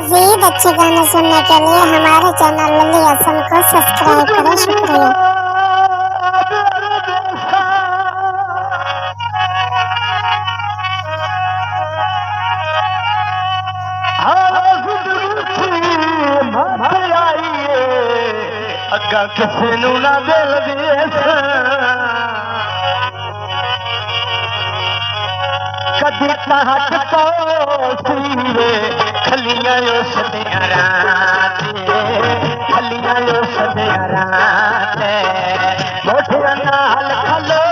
मजीद अच्छे गाने सुनने के लिए हमारे चैनल लल्ली हसन को सब्सक्राइब करें। शुक्रिया। अग्गा किसे नू ना दिल दिए कदी तहट तो सीवे खलियां उस रात खलियां उस रात मोठिया नाल खलो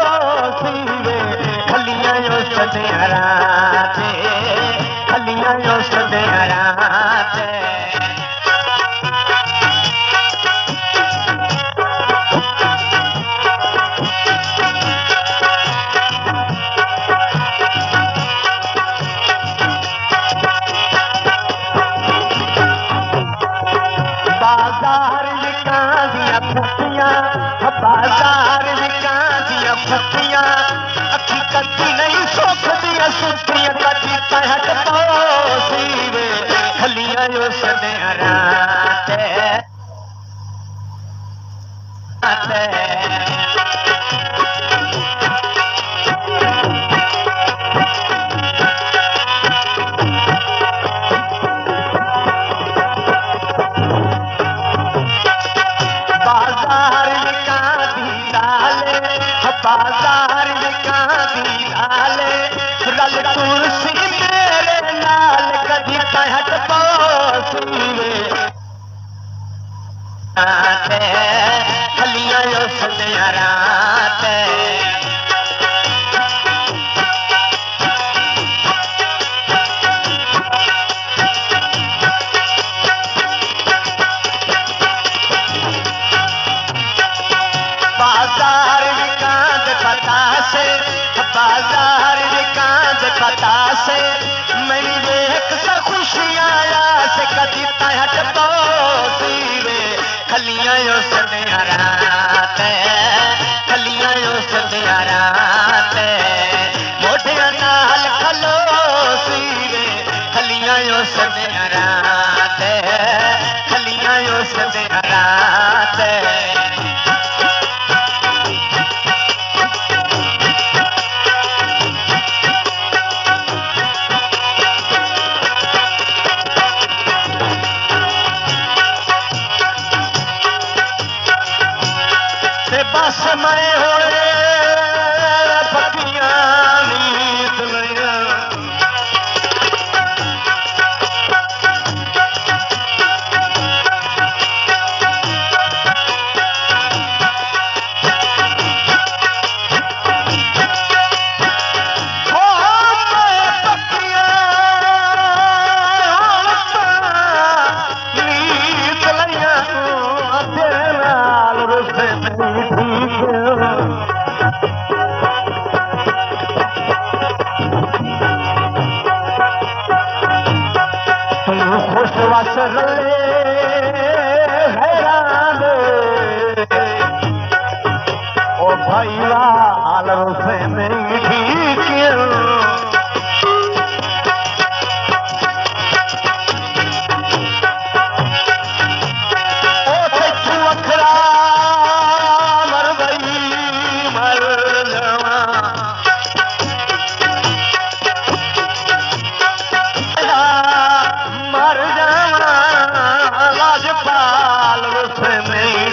सीवे खलियां उस रात खलियां उस रात बाजार दिया फटियां अखी कदी नहीं सुख दिया सुखियां कदी तहट तो सीवे खलियां उस रात बाजार दी लाले रल तुलसी मेरे नाल कदी तहट सीवे खलियां उस रात बाजार पतासे बाजार कांद पतासे मेरी देख सा खुशियां से कदी तहट तो सीवे खलियां उस रात खलियां उस रात मोढिया नाल खलो सीवे खलियां उस रात खलियां उस रात बस मैं होए पतियां नीत लिया खुश वस रले हैरान ओ भाई वाल रुसे नहीं ठीक वखरा मर गई मर जवा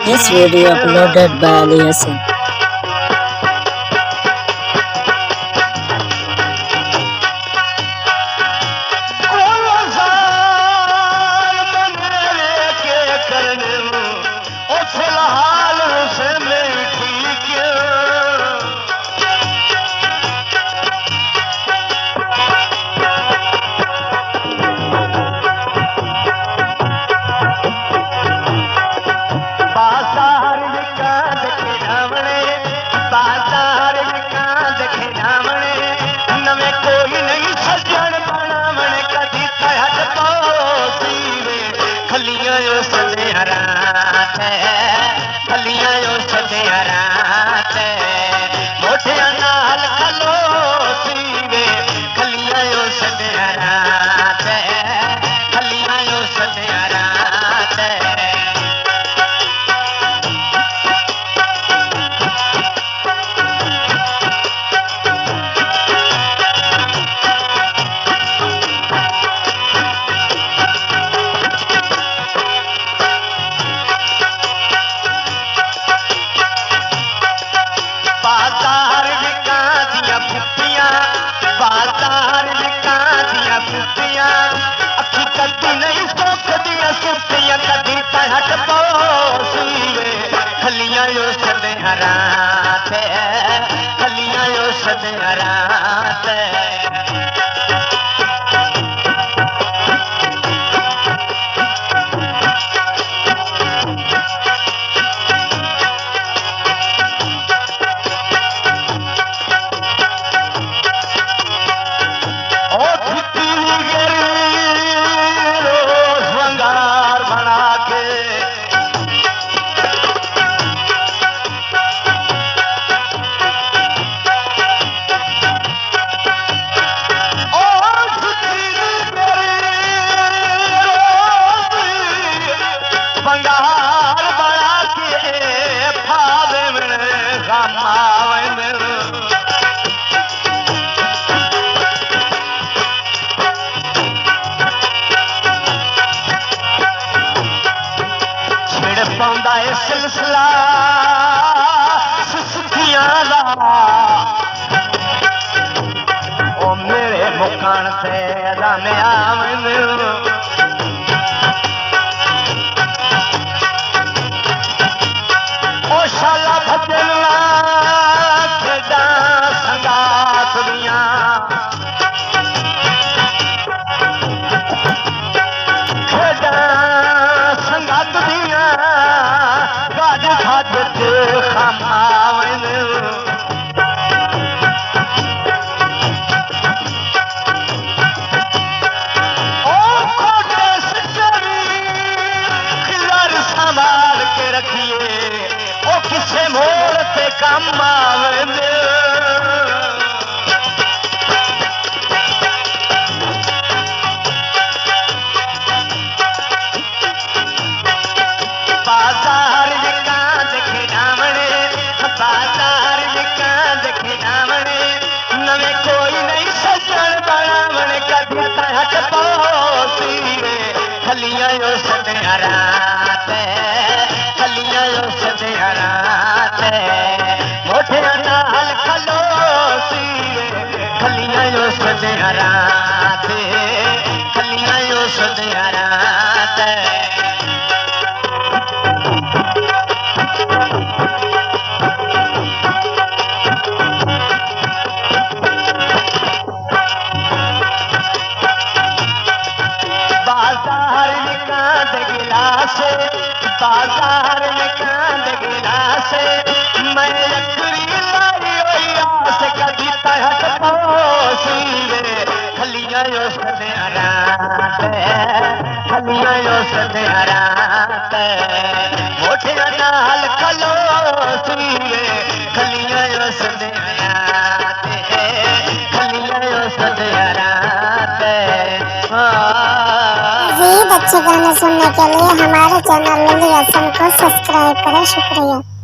This video uploaded by Ali Hassan. खलियां उस रात खलियां उस रात मोठिया नाल खलो सीवे खलियां उस रात खलियां उस उस दिन रात खलियां उस दिन रात पाउंदा है सिलसिला सुखियां दा ओ मेरे मुकान से रामे आवन ओ शाला भजना खेदा संगात दियां खेदा संगात दियां खमावन संभाल के रखिए ओ किसे मोड़ पे कम आवन बाजार बाजार विकास खिलावने नवे कोई नहीं सजन बनावने कभी हट पोसी खलियां उस दिन रात खलियां उस दिन रात मोटे नाल खलोसी खलियां उस दिन रात खलियां उस दिन रात बाजार में कांद गिलास मैं लकड़ी लाई हुई आस कभी तहत पोसी खलियां उस दिन रात खलियां उस दिन रात मोटे नाल खलोसी खलियां उस दिन रात खलियां उस दिन रात मज़ीद अच्छे गाने सुनने के लिए हमारे चैनल लल्ली हसन को सब्सक्राइब करें। शुक्रिया।